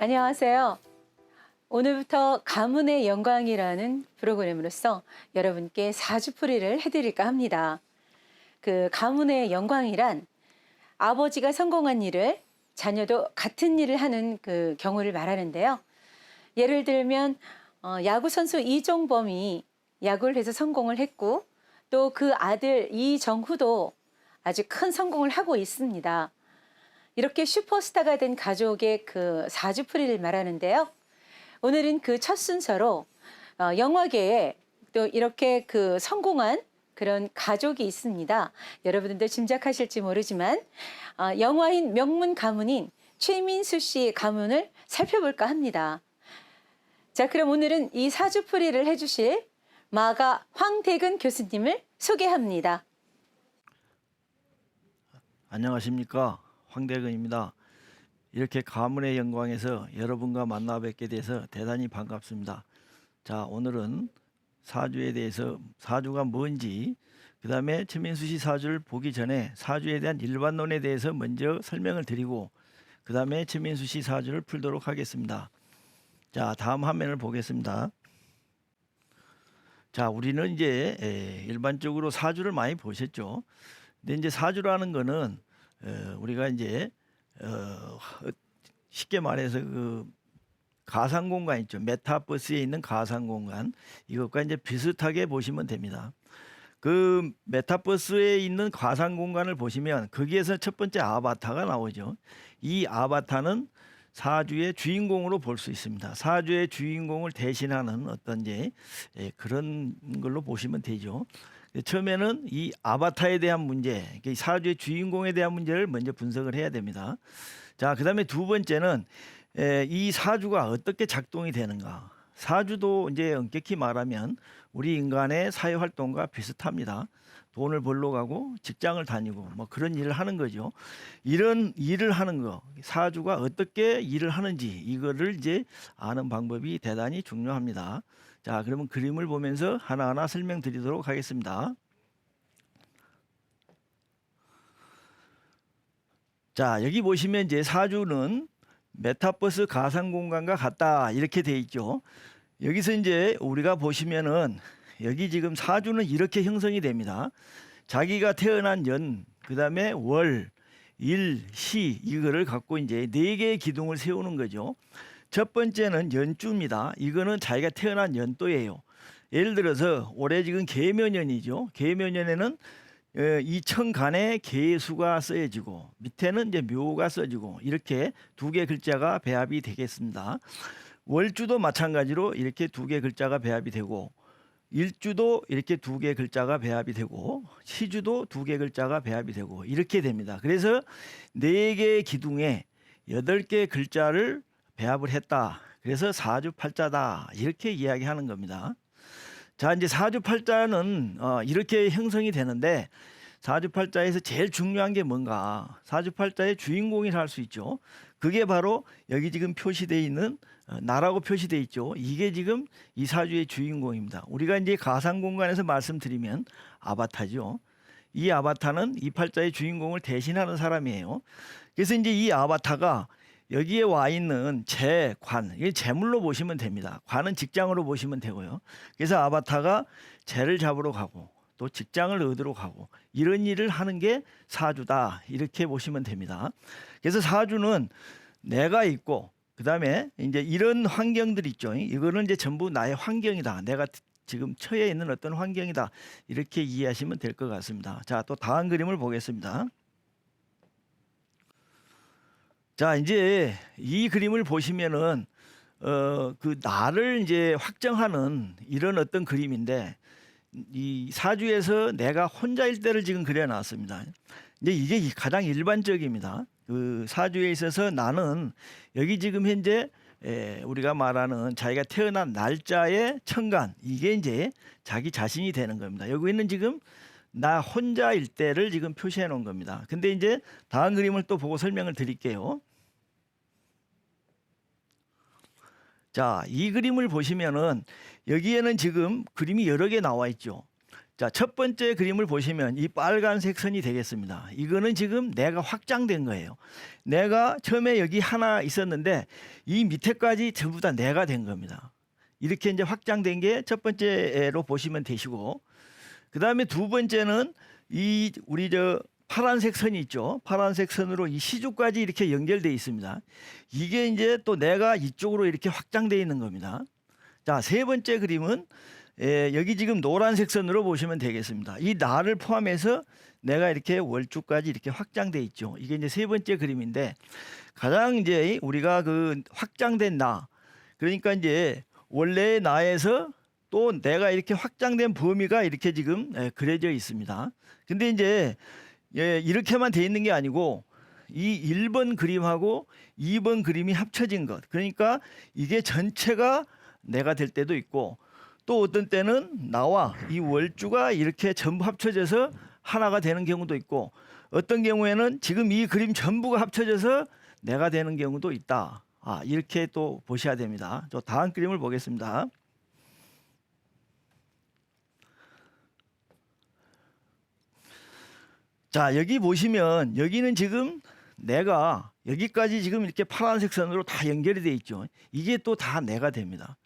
안녕하세요. 오늘부터 가문의 영광이라는 프로그램으로서 여러분께 사주풀이를 해드릴까 합니다. 그 가문의 영광이란 아버지가 성공한 일을 자녀도 같은 일을 하는 그 경우를 말하는데요. 예를 들면 야구 선수 이종범이 야구를 해서 성공을 했고 또 그 아들 이정후도 아주 큰 성공을 하고 있습니다. 이렇게 슈퍼스타가 된 가족의 그 사주풀이를 말하는데요. 오늘은 그 첫 순서로 영화계에 또 이렇게 그 성공한 그런 가족이 있습니다. 여러분들도 짐작하실지 모르지만 영화인 명문 가문인 최민수 씨의 가문을 살펴볼까 합니다. 자, 그럼 오늘은 이 사주풀이를 해주실 마가 황대근 교수님을 소개합니다. 안녕하십니까, 황대근입니다. 이렇게 가문의 영광에서 여러분과 만나 뵙게 돼서 대단히 반갑습니다. 자, 오늘은 사주에 대해서 사주가 뭔지, 그 다음에 최민수 씨 사주를 보기 전에 사주에 대한 일반론에 대해서 먼저 설명을 드리고 그 다음에 최민수 씨 사주를 풀도록 하겠습니다. 자, 다음 화면을 보겠습니다. 자, 우리는 이제 일반적으로 사주를 많이 보셨죠. 근데 이제 사주라는 거는 우리가 이제 쉽게 말해서 그 가상 공간 있죠. 메타버스에 있는 가상 공간, 이것과 이제 비슷하게 보시면 됩니다. 그 메타버스에 있는 가상 공간을 보시면 거기에서 첫 번째 아바타가 나오죠. 이 아바타는 사주의 주인공으로 볼 수 있습니다. 사주의 주인공을 대신하는 어떤 이제 그런 걸로 보시면 되죠. 처음에는 이 아바타에 대한 문제, 사주의 주인공에 대한 문제를 먼저 분석을 해야 됩니다. 자, 그 다음에 두 번째는 이 사주가 어떻게 작동이 되는가. 사주도 이제 엄격히 말하면 우리 인간의 사회 활동과 비슷합니다. 돈을 벌러 가고 직장을 다니고 뭐 그런 일을 하는 거죠. 이런 일을 하는 거, 사주가 어떻게 일을 하는지 이거를 이제 아는 방법이 대단히 중요합니다. 자, 그러면 그림을 보면서 하나하나 설명드리도록 하겠습니다. 자, 여기 보시면 이제 사주는 메타버스 가상 공간과 같다 이렇게 돼 있죠. 여기서 이제 우리가 보시면은 여기 지금 사주는 이렇게 형성이 됩니다. 자기가 태어난 연, 그 다음에 월, 일, 시 이거를 갖고 이제 네 개의 기둥을 세우는 거죠. 첫 번째는 연주입니다. 이거는 자기가 태어난 연도예요. 예를 들어서 올해 지금 계묘년이죠. 계묘년에는 이천간에 계수가 써지고 밑에는 이제 묘가 써지고 이렇게 두 개 글자가 배합이 되겠습니다. 월주도 마찬가지로 이렇게 두 개 글자가 배합이 되고 일주도 이렇게 두 개 글자가 배합이 되고 시주도 두 개 글자가 배합이 되고 이렇게 됩니다. 그래서 네 개의 기둥에 8개 글자를 배합을 했다. 그래서 사주팔자다 이렇게 이야기하는 겁니다. 자, 이제 사주팔자는 이렇게 형성이 되는데 사주팔자에서 제일 중요한 게 뭔가, 사주팔자의 주인공이라 할 수 있죠. 그게 바로 여기 지금 표시되어 있는 나라고 표시되어 있죠. 이게 지금 이 사주의 주인공입니다. 우리가 이제 가상 공간에서 말씀드리면 아바타죠. 이 아바타는 이 팔자의 주인공을 대신하는 사람이에요. 그래서 이제 이 아바타가 여기에 와 있는 재, 관, 이게 재물로 보시면 됩니다. 관은 직장으로 보시면 되고요. 그래서 아바타가 재를 잡으러 가고 또 직장을 얻으러 가고 이런 일을 하는 게 사주다 이렇게 보시면 됩니다. 그래서 사주는 내가 있고 그 다음에 이제 이런 환경들 있죠. 이거는 이제 전부 나의 환경이다. 내가 지금 처해 있는 어떤 환경이다. 이렇게 이해하시면 될 것 같습니다. 자, 또 다음 그림을 보겠습니다. 자, 이제 이 그림을 보시면은 그 나를 이제 확정하는 이런 어떤 그림인데 이 사주에서 내가 혼자일 때를 지금 그려놨습니다. 이제 이게 가장 일반적입니다. 그 사주에 있어서 나는 여기 지금 현재 우리가 말하는 자기가 태어난 날짜의 천간 이게 이제 자기 자신이 되는 겁니다. 여기는 지금 나 혼자일 때를 지금 표시해 놓은 겁니다. 근데 이제 다음 그림을 또 보고 설명을 드릴게요. 자, 이 그림을 보시면은 여기에는 지금 그림이 여러 개 나와 있죠. 자, 첫 번째 그림을 보시면 이 빨간색 선이 되겠습니다. 이거는 지금 내가 확장된 거예요. 내가 처음에 여기 하나 있었는데 이 밑에까지 전부 다 내가 된 겁니다. 이렇게 이제 확장된 게 첫 번째로 보시면 되시고, 그 다음에 두 번째는 이 우리 저 파란색 선이 있죠. 파란색 선으로 이 시주까지 이렇게 연결되어 있습니다. 이게 이제 또 내가 이쪽으로 이렇게 확장되어 있는 겁니다. 자, 세 번째 그림은 여기 지금 노란색 선으로 보시면 되겠습니다. 이 나를 포함해서 내가 이렇게 월주까지 이렇게 확장돼 있죠. 이게 이제 세 번째 그림인데, 가장 이제 우리가 그 확장된 나, 그러니까 이제 원래의 나에서 또 내가 이렇게 확장된 범위가 이렇게 지금 그려져 있습니다. 근데 이제 이렇게만 돼 있는 게 아니고 이 1번 그림하고 2번 그림이 합쳐진 것, 그러니까 이게 전체가 내가 될 때도 있고, 또 어떤 때는 나와 이 월주가 이렇게 전부 합쳐져서 하나가 되는 경우도 있고, 어떤 경우에는 지금 이 그림 전부가 합쳐져서 내가 되는 경우도 있다. 이렇게 또 보셔야 됩니다. 저 다음 그림을 보겠습니다. 자, 여기 보시면 여기는 지금 내가 여기까지 지금 이렇게 파란색 선으로 다 연결이 돼 있죠. 이게 또 다 내가 됩니다.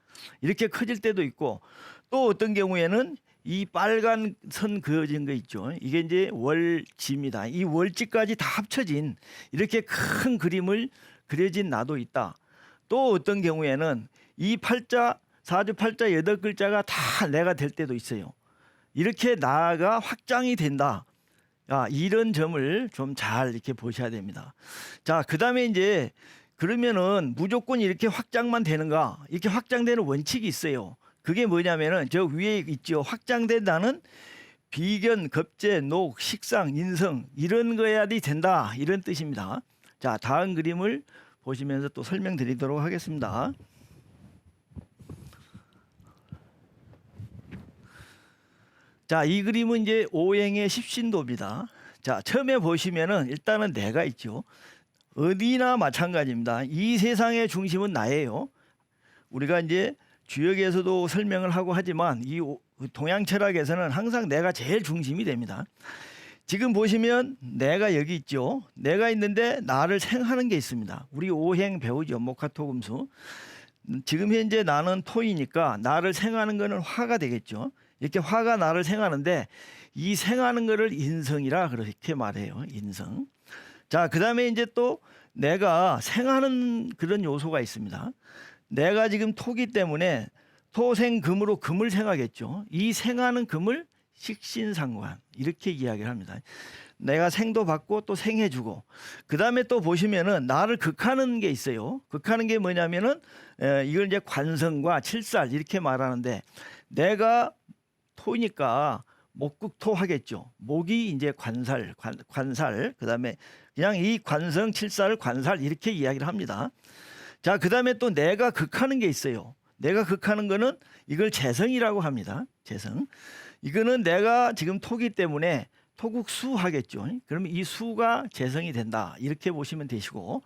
이렇게 커질 때도 있고, 또 어떤 경우에는 이 빨간 선 그어진 거 있죠. 이게 이제 월지입니다. 이 월지까지 다 합쳐진 이렇게 큰 그림을 그려진 나도 있다. 또 어떤 경우에는 이 팔자, 사주 팔자 8글자가 다 내가 될 때도 있어요. 이렇게 나가 확장이 된다. 이런 점을 좀 잘 이렇게 보셔야 됩니다. 자, 그 다음에 이제 그러면은 무조건 이렇게 확장만 되는가? 이렇게 확장되는 원칙이 있어요. 그게 뭐냐면은 저 위에 있죠. 확장된 나는 비견, 겁재, 녹, 식상, 인성 이런 거야지 된다. 이런 뜻입니다. 자, 다음 그림을 보시면서 또 설명드리도록 하겠습니다. 자, 이 그림은 이제 오행의 십신도입니다. 자, 처음에 보시면은 일단은 내가 있죠. 어디나 마찬가지입니다. 이 세상의 중심은 나예요. 우리가 이제 주역에서도 설명을 하고 하지만 이 동양 철학에서는 항상 내가 제일 중심이 됩니다. 지금 보시면 내가 여기 있죠. 내가 있는데 나를 생하는 게 있습니다. 우리 오행 배우죠. 목화토금수. 지금 현재 나는 토이니까 나를 생하는 거는 화가 되겠죠. 이렇게 화가 나를 생하는데 이 생하는 거를 인성이라 그렇게 말해요. 인성. 자, 그 다음에 이제 또 내가 생하는 그런 요소가 있습니다. 내가 지금 토기 때문에 토생금으로 금을 생하겠죠. 이 생하는 금을 식신상관 이렇게 이야기를 합니다. 내가 생도 받고 또 생해주고, 그 다음에 또 보시면은 나를 극하는 게 있어요. 극하는 게 뭐냐면은 이걸 이제 관성과 칠살 이렇게 말하는데, 내가 토니까 목극토 하겠죠. 목이 이제 관살, 그 다음에 그냥 이 관성, 칠살, 관살 이렇게 이야기를 합니다. 자, 그 다음에 또 내가 극하는 게 있어요. 내가 극하는 거는 이걸 재성이라고 합니다. 재성. 이거는 내가 지금 토기 때문에 토국수 하겠죠. 그러면 이 수가 재성이 된다. 이렇게 보시면 되시고.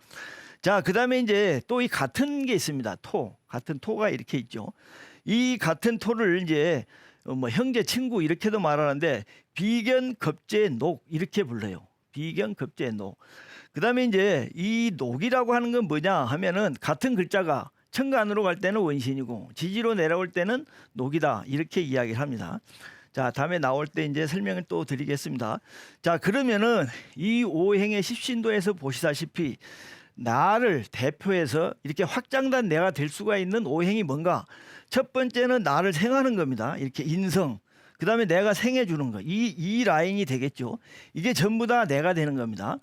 자, 그 다음에 이제 또 이 같은 게 있습니다. 토. 같은 토가 이렇게 있죠. 이 같은 토를 이제 뭐 형제, 친구 이렇게도 말하는데 비견, 겁재, 녹 이렇게 불러요. 비견, 겁재, 녹. 그다음에 이제 이 녹이라고 하는 건 뭐냐 하면은 같은 글자가 천간으로 갈 때는 원신이고 지지로 내려올 때는 녹이다 이렇게 이야기를 합니다. 자, 다음에 나올 때 이제 설명을 또 드리겠습니다. 자, 그러면은 이 오행의 십신도에서 보시다시피 나를 대표해서 이렇게 확장된 내가 될 수가 있는 오행이 뭔가? 첫 번째는 나를 생하는 겁니다. 이렇게 인성. 그 다음에 내가 생해 주는 거. 이 라인이 되겠죠. 이게 전부 다 내가 되는 겁니다.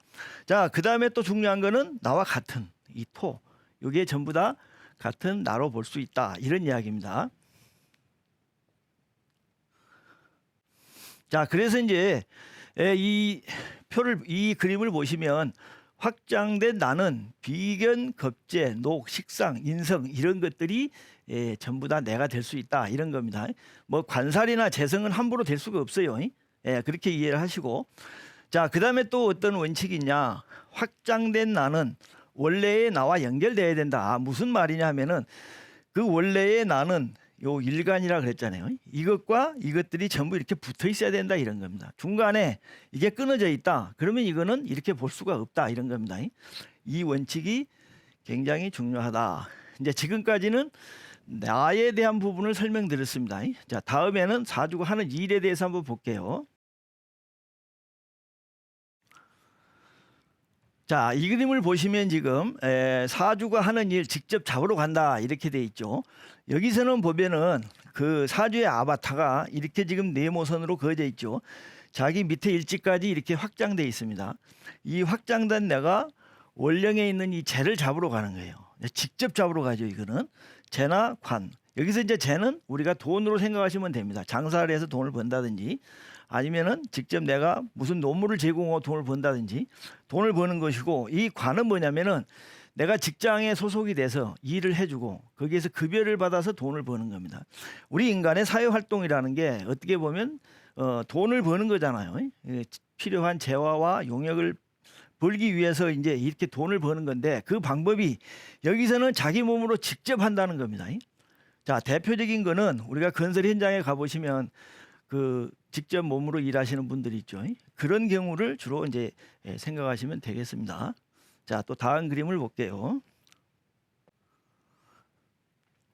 자, 그 다음에 또 중요한 거는 나와 같은 이 토. 이게 전부 다 같은 나로 볼 수 있다. 이런 이야기입니다. 자, 그래서 이제 이 표를, 이 그림을 보시면 확장된 나는 비견, 겁재, 녹, 식상, 인성 이런 것들이 전부 다 내가 될 수 있다 이런 겁니다. 뭐 관살이나 재성은 함부로 될 수가 없어요. 그렇게 이해를 하시고, 자, 그 다음에 또 어떤 원칙이 있냐? 확장된 나는 원래의 나와 연결돼야 된다. 무슨 말이냐 하면은 그 원래의 나는 요 일간이라 그랬잖아요. 이것과 이것들이 전부 이렇게 붙어 있어야 된다 이런 겁니다. 중간에 이게 끊어져 있다. 그러면 이거는 이렇게 볼 수가 없다 이런 겁니다. 이 원칙이 굉장히 중요하다. 이제 지금까지는 나에 대한 부분을 설명드렸습니다. 자, 다음에는 사주가 하는 일에 대해서 한번 볼게요. 자, 이 그림을 보시면 지금 사주가 하는 일 직접 잡으러 간다 이렇게 돼 있죠. 여기서는 보면은 그 사주의 아바타가 이렇게 지금 네모선으로 그어져 있죠. 자기 밑에 일지까지 이렇게 확장돼 있습니다. 이 확장된 내가 원령에 있는 이 재를 잡으러 가는 거예요. 직접 잡으러 가죠. 이거는 재나 관. 여기서 이제 재는 우리가 돈으로 생각하시면 됩니다. 장사를 해서 돈을 번다든지 아니면은 직접 내가 무슨 노무를 제공하고 돈을 번다든지 돈을 버는 것이고, 이 관은 뭐냐면은 내가 직장에 소속이 돼서 일을 해주고 거기에서 급여를 받아서 돈을 버는 겁니다. 우리 인간의 사회활동이라는 게 어떻게 보면 돈을 버는 거잖아요. 필요한 재화와 용역을 벌기 위해서 이제 이렇게 돈을 버는 건데, 그 방법이 여기서는 자기 몸으로 직접 한다는 겁니다. 자, 대표적인 거는 우리가 건설 현장에 가보시면 그 직접 몸으로 일하시는 분들이 있죠. 그런 경우를 주로 이제 생각하시면 되겠습니다. 자, 또 다음 그림을 볼게요.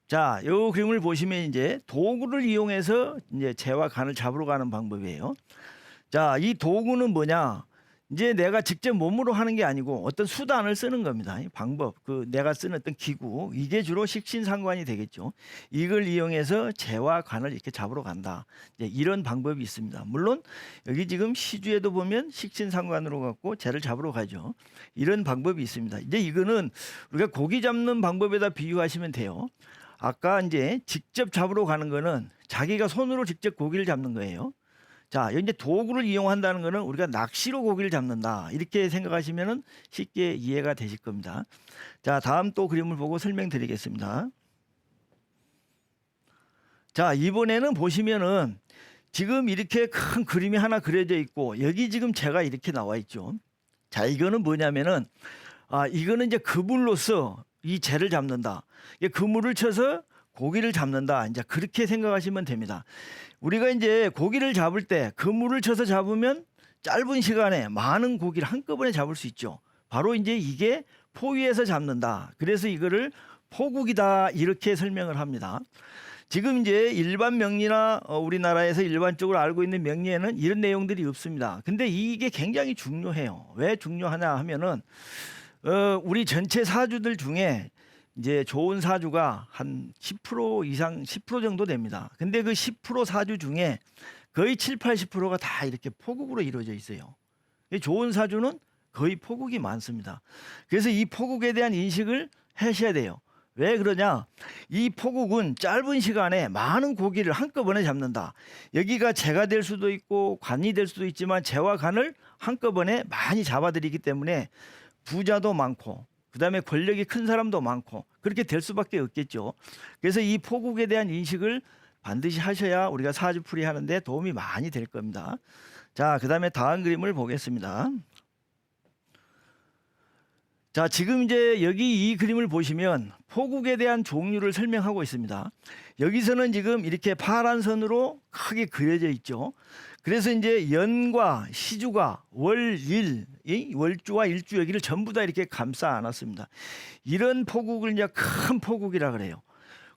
자, 요 그림을 보시면 이제 도구를 이용해서 이제 재와 간을 잡으러 가는 방법이에요. 자, 이 도구는 뭐냐? 이제 내가 직접 몸으로 하는 게 아니고 어떤 수단을 쓰는 겁니다. 이 방법, 그 내가 쓰는 어떤 기구, 이게 주로 식신상관이 되겠죠. 이걸 이용해서 재와 관을 이렇게 잡으러 간다. 이제 이런 방법이 있습니다. 물론 여기 지금 시주에도 보면 식신상관으로 갖고 재를 잡으러 가죠. 이런 방법이 있습니다. 이제 이거는 우리가 고기 잡는 방법에다 비유하시면 돼요. 아까 이제 직접 잡으러 가는 거는 자기가 손으로 직접 고기를 잡는 거예요. 자, 이제 도구를 이용한다는 것은 우리가 낚시로 고기를 잡는다 이렇게 생각하시면 쉽게 이해가 되실 겁니다. 자, 다음 또 그림을 보고 설명드리겠습니다. 자, 이번에는 보시면은 지금 이렇게 큰 그림이 하나 그려져 있고 여기 지금 재가 이렇게 나와 있죠. 자, 이거는 뭐냐면은 이거는 이제 그물로서 이 재를 잡는다. 그물을 쳐서 고기를 잡는다. 이제 그렇게 생각하시면 됩니다. 우리가 이제 고기를 잡을 때 그물을 쳐서 잡으면 짧은 시간에 많은 고기를 한꺼번에 잡을 수 있죠. 바로 이제 이게 포위해서 잡는다. 그래서 이거를 포국이다 이렇게 설명을 합니다. 지금 이제 일반 명리나 우리나라에서 일반적으로 알고 있는 명리에는 이런 내용들이 없습니다. 근데 이게 굉장히 중요해요. 왜 중요하냐 하면은 우리 전체 사주들 중에 이제 좋은 사주가 한 10% 이상 10% 정도 됩니다. 근데 그 10% 사주 중에 거의 7, 80%가 다 이렇게 포국으로 이루어져 있어요. 좋은 사주는 거의 포국이 많습니다. 그래서 이 포국에 대한 인식을 하셔야 돼요. 왜 그러냐? 이 포국은 짧은 시간에 많은 고기를 한꺼번에 잡는다. 여기가 재가 될 수도 있고 관이 될 수도 있지만 재와 간을 한꺼번에 많이 잡아들이기 때문에 부자도 많고 그다음에 권력이 큰 사람도 많고 그렇게 될 수밖에 없겠죠. 그래서 이 포국에 대한 인식을 반드시 하셔야 우리가 사주풀이 하는데 도움이 많이 될 겁니다. 자, 그다음에 다음 그림을 보겠습니다. 자, 지금 이제 여기 이 그림을 보시면 포국에 대한 종류를 설명하고 있습니다. 여기서는 지금 이렇게 파란 선으로 크게 그려져 있죠. 그래서 이제 연과 시주가 월일, 월주와 일주 여기를 전부 다 이렇게 감싸 안았습니다. 이런 포국을 이제 큰 포국이라 그래요.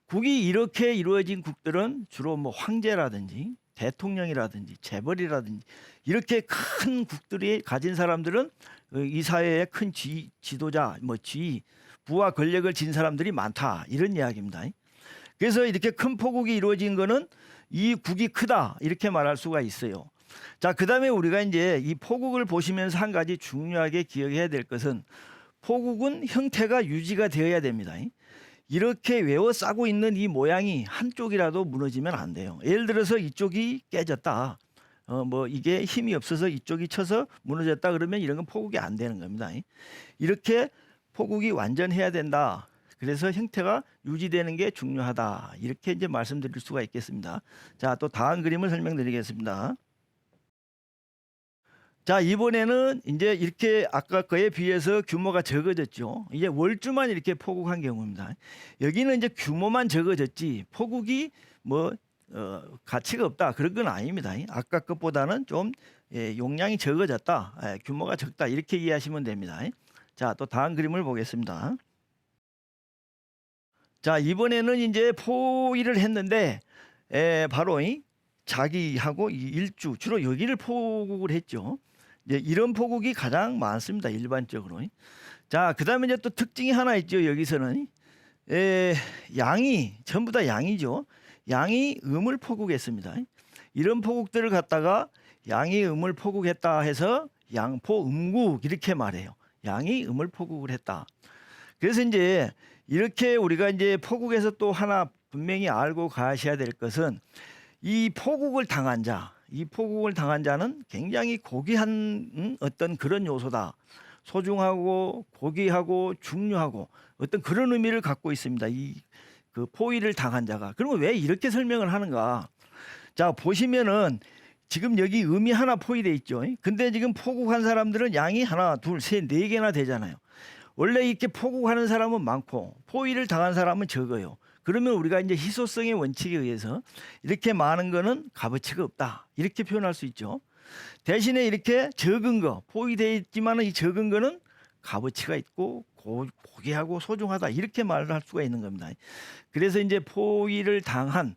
국이 이렇게 이루어진 국들은 주로 뭐 황제라든지 대통령이라든지 재벌이라든지 이렇게 큰 국들이 가진 사람들은 이 사회의 큰 지도자, 뭐 지위, 부와 권력을 진 사람들이 많다 이런 이야기입니다. 그래서 이렇게 큰 포국이 이루어진 거는 이 국이 크다 이렇게 말할 수가 있어요. 자, 그다음에 우리가 이제 이 포국을 보시면서 한 가지 중요하게 기억해야 될 것은 포국은 형태가 유지가 되어야 됩니다. 이렇게 외워 싸고 있는 이 모양이 한쪽이라도 무너지면 안 돼요. 예를 들어서 이쪽이 깨졌다. 뭐 이게 힘이 없어서 이쪽이 쳐서 무너졌다 그러면 이런 건 포국이 안 되는 겁니다. 이렇게 포국이 완전해야 된다. 그래서 형태가 유지되는 게 중요하다. 이렇게 이제 말씀드릴 수가 있겠습니다. 자, 또 다음 그림을 설명드리겠습니다. 자, 이번에는 이제 이렇게 아까 거에 비해서 규모가 적어졌죠. 이제 월주만 이렇게 포국한 경우입니다. 여기는 이제 규모만 적어졌지 포국이 뭐 가치가 없다 그런 건 아닙니다. 아까 것보다는 좀 용량이 적어졌다, 규모가 적다 이렇게 이해하시면 됩니다. 자, 또 다음 그림을 보겠습니다. 자, 이번에는 이제 포위를 했는데 바로 자기하고 이 일주 주로 여기를 포국을 했죠. 이제 이런 포국이 가장 많습니다, 일반적으로. 자, 그다음에 이제 또 특징이 하나 있죠. 여기서는 양이 전부 다 양이죠. 양이 음을 포국했습니다. 이런 포국들을 갖다가 양이 음을 포국했다 해서 양포음국 이렇게 말해요. 양이 음을 포국을 했다. 그래서 이제 이렇게 우리가 이제 포국에서 또 하나 분명히 알고 가셔야 될 것은 이 포국을 당한 자, 이 포국을 당한 자는 굉장히 고귀한 어떤 그런 요소다. 소중하고 고귀하고 중요하고 어떤 그런 의미를 갖고 있습니다. 이 그 포위를 당한 자가. 그러면 왜 이렇게 설명을 하는가? 자, 보시면은 지금 여기 음이 하나 포위돼 있죠. 근데 지금 포국한 사람들은 양이 하나, 둘, 셋, 네 개나 되잖아요. 원래 이렇게 포국하는 사람은 많고 포위를 당한 사람은 적어요. 그러면 우리가 이제 희소성의 원칙에 의해서 이렇게 많은 거는 값어치가 없다 이렇게 표현할 수 있죠. 대신에 이렇게 적은 거 포위되어 있지만 이 적은 거는 값어치가 있고 고귀하고 소중하다 이렇게 말을 할 수가 있는 겁니다. 그래서 이제 포위를 당한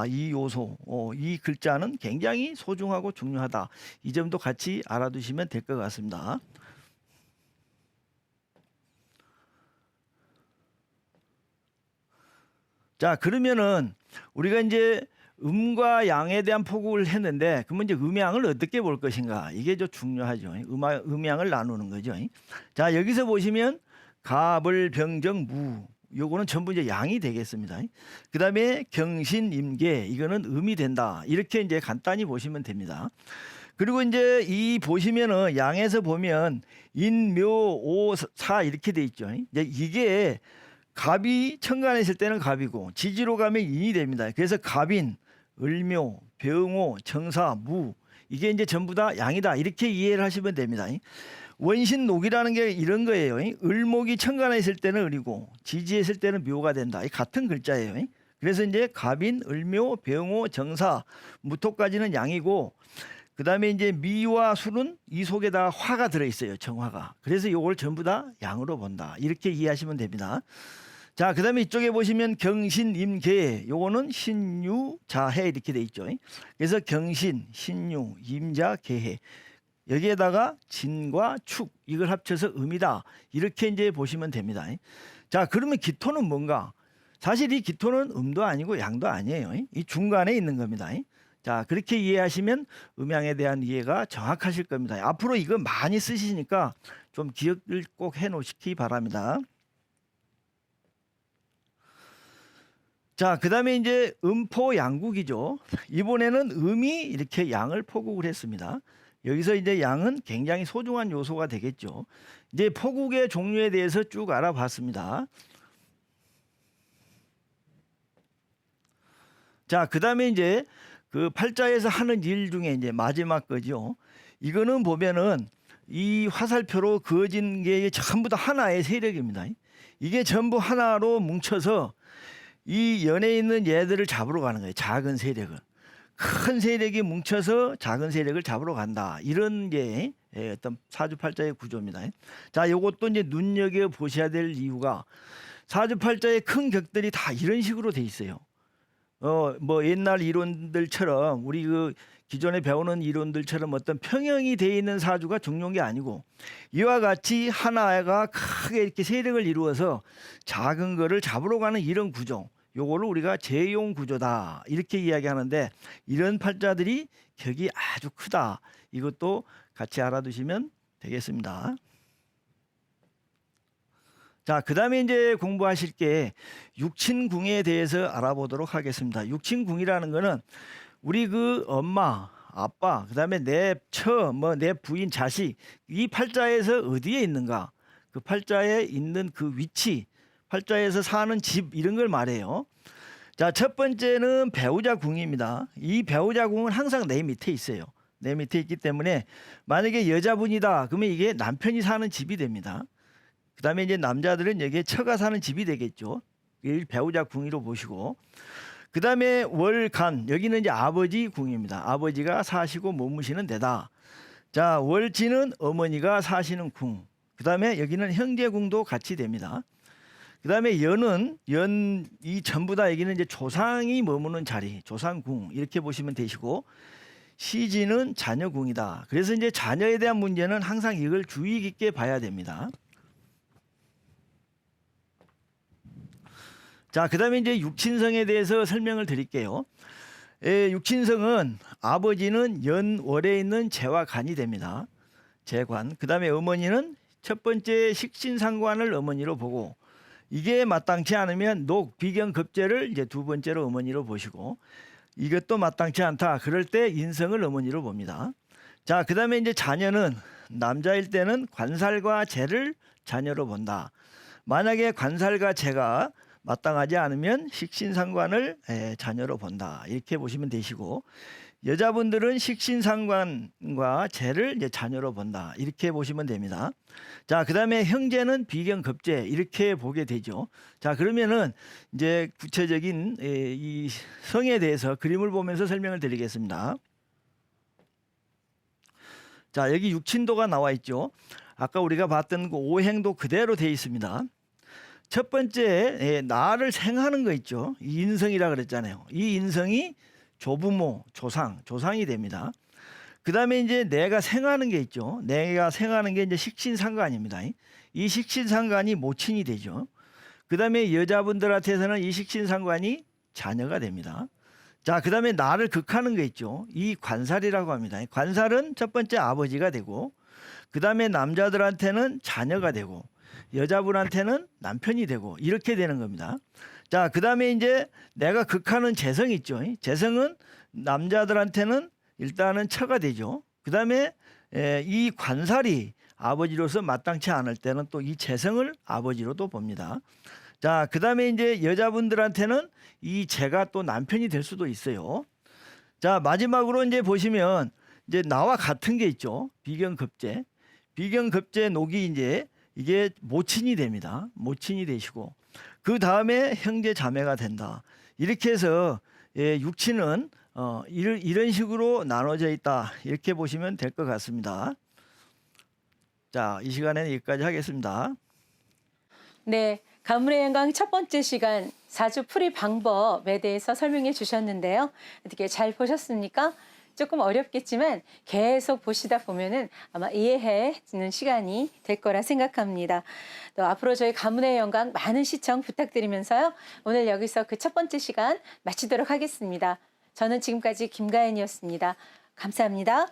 이 요소, 이 글자는 굉장히 소중하고 중요하다. 이 점도 같이 알아두시면 될 것 같습니다. 자, 그러면은 우리가 이제 음과 양에 대한 포국을 했는데 그러면 이제 음양을 어떻게 볼 것인가 이게 좀 중요하죠. 음양을 나누는 거죠. 자, 여기서 보시면 갑을 병정 무 요거는 전부 이제 양이 되겠습니다. 그다음에 경신 임계 이거는 음이 된다 이렇게 이제 간단히 보시면 됩니다. 그리고 이제 이 보시면은 양에서 보면 인묘오사 이렇게 돼 있죠. 이제 이게 갑이 천간에 있을 때는 갑이고 지지로 가면 인이 됩니다. 그래서 갑인, 을묘, 병호, 정사, 무 이게 이제 전부 다 양이다 이렇게 이해를 하시면 됩니다. 원신록이라는 게 이런 거예요. 을목이 천간에 있을 때는 을이고 지지에 있을 때는 묘가 된다. 같은 글자예요. 그래서 이제 갑인, 을묘, 병호, 정사, 무토까지는 양이고 그다음에 이제 미와 수는 이 속에다 화가 들어 있어요. 정화가. 그래서 이걸 전부 다 양으로 본다. 이렇게 이해하시면 됩니다. 자, 그다음에 이쪽에 보시면 경신, 임계 요거는 신유, 자해 이렇게 돼 있죠. 그래서 경신, 신유, 임자, 계해 여기에다가 진과 축 이걸 합쳐서 음이다. 이렇게 이제 보시면 됩니다. 자, 그러면 기토는 뭔가? 사실 이 기토는 음도 아니고 양도 아니에요. 이 중간에 있는 겁니다. 자, 그렇게 이해하시면 음양에 대한 이해가 정확하실 겁니다. 앞으로 이거 많이 쓰시니까 좀 기억을 꼭 해 놓으시기 바랍니다. 자, 그다음에 이제 음포 양국이죠. 이번에는 음이 이렇게 양을 포국을 했습니다. 여기서 이제 양은 굉장히 소중한 요소가 되겠죠. 이제 포국의 종류에 대해서 쭉 알아봤습니다. 자, 그다음에 이제 그 팔자에서 하는 일 중에 이제 마지막 거죠. 이거는 보면은 이 화살표로 그어진 게 전부 다 하나의 세력입니다. 이게 전부 하나로 뭉쳐서 이 연에 있는 얘들을 잡으러 가는 거예요. 작은 세력을. 큰 세력이 뭉쳐서 작은 세력을 잡으러 간다. 이런 게 어떤 사주팔자의 구조입니다. 자, 요것도 이제 눈여겨 보셔야 될 이유가 사주팔자의 큰 격들이 다 이런 식으로 돼 있어요. 뭐 옛날 이론들처럼 우리 그 기존에 배우는 이론들처럼 어떤 평형이 돼 있는 사주가 중요한 게 아니고 이와 같이 하나가 크게 이렇게 세력을 이루어서 작은 거를 잡으러 가는 이런 구조. 요거를 우리가 재용 구조다 이렇게 이야기하는데 이런 팔자들이 격이 아주 크다. 이것도 같이 알아두시면 되겠습니다. 자, 그다음에 이제 공부하실 게 육친궁에 대해서 알아보도록 하겠습니다. 육친궁이라는 거는 우리 그 엄마, 아빠, 그다음에 내 처, 내 부인, 자식 이 팔자에서 어디에 있는가? 그 팔자에 있는 그 위치, 팔자에서 사는 집 이런 걸 말해요. 자, 첫 번째는 배우자 궁입니다. 이 배우자 궁은 항상 내 밑에 있어요. 내 밑에 있기 때문에 만약에 여자분이다 그러면 이게 남편이 사는 집이 됩니다. 그다음에 이제 남자들은 여기에 처가 사는 집이 되겠죠. 이 배우자 궁위로 보시고 그다음에 월간 여기는 이제 아버지 궁입니다. 아버지가 사시고 머무시는 데다. 자, 월지는 어머니가 사시는 궁. 그다음에 여기는 형제궁도 같이 됩니다. 그다음에 연은 이 전부 다 여기는 이제 조상이 머무는 자리, 조상궁 이렇게 보시면 되시고 시지는 자녀궁이다. 그래서 이제 자녀에 대한 문제는 항상 이걸 주의 깊게 봐야 됩니다. 자, 그다음에 이제 육친성에 대해서 설명을 드릴게요. 육친성은 아버지는 연월에 있는 재와 간이 됩니다. 재관. 그다음에 어머니는 첫 번째 식신상관을 어머니로 보고 이게 마땅치 않으면 녹, 비경, 급제를 이제 두 번째로 어머니로 보시고 이것도 마땅치 않다. 그럴 때 인성을 어머니로 봅니다. 자, 그다음에 이제 자녀는 남자일 때는 관살과 재를 자녀로 본다. 만약에 관살과 재가 마땅하지 않으면 식신상관을 자녀로 본다. 이렇게 보시면 되시고 여자분들은 식신상관과 재를 이제 자녀로 본다. 이렇게 보시면 됩니다. 자, 그다음에 형제는 비경급제 이렇게 보게 되죠. 자, 그러면은 이제 구체적인 이 성에 대해서 그림을 보면서 설명을 드리겠습니다. 자, 여기 육친도가 나와 있죠. 아까 우리가 봤던 그 오행도 그대로 되어 있습니다. 첫 번째 나를 생하는 거 있죠. 이 인성이라 그랬잖아요. 이 인성이 조부모, 조상이 됩니다. 그다음에 이제 내가 생하는 게 있죠. 내가 생하는 게 이제 식신상관입니다. 이 식신상관이 모친이 되죠. 그다음에 여자분들한테서는 이 식신상관이 자녀가 됩니다. 자, 그다음에 나를 극하는 게 있죠. 이 관살이라고 합니다. 관살은 첫 번째 아버지가 되고 그다음에 남자들한테는 자녀가 되고 여자분한테는 남편이 되고 이렇게 되는 겁니다. 자, 그다음에 이제 내가 극하는 재성이 있죠. 재성은 남자들한테는 일단은 처가 되죠. 그다음에 이 관살이 아버지로서 마땅치 않을 때는 또 이 재성을 아버지로도 봅니다. 자, 그다음에 이제 여자분들한테는 이 재가 또 남편이 될 수도 있어요. 자, 마지막으로 이제 보시면 이제 나와 같은 게 있죠. 비경급제. 비경급제 녹이 이제 이게 모친이 됩니다. 모친이 되시고 그 다음에 형제 자매가 된다. 이렇게 해서 육친은 이런 식으로 나눠져 있다. 이렇게 보시면 될 것 같습니다. 자, 이 시간에는 여기까지 하겠습니다. 네, 가문의 영광 첫 번째 시간 사주풀이 방법에 대해서 설명해 주셨는데요. 어떻게 잘 보셨습니까? 조금 어렵겠지만 계속 보시다 보면은 아마 이해해지는 시간이 될 거라 생각합니다. 또 앞으로 저희 가문의 영광 많은 시청 부탁드리면서요. 오늘 여기서 그 첫 번째 시간 마치도록 하겠습니다. 저는 지금까지 김가연이었습니다. 감사합니다.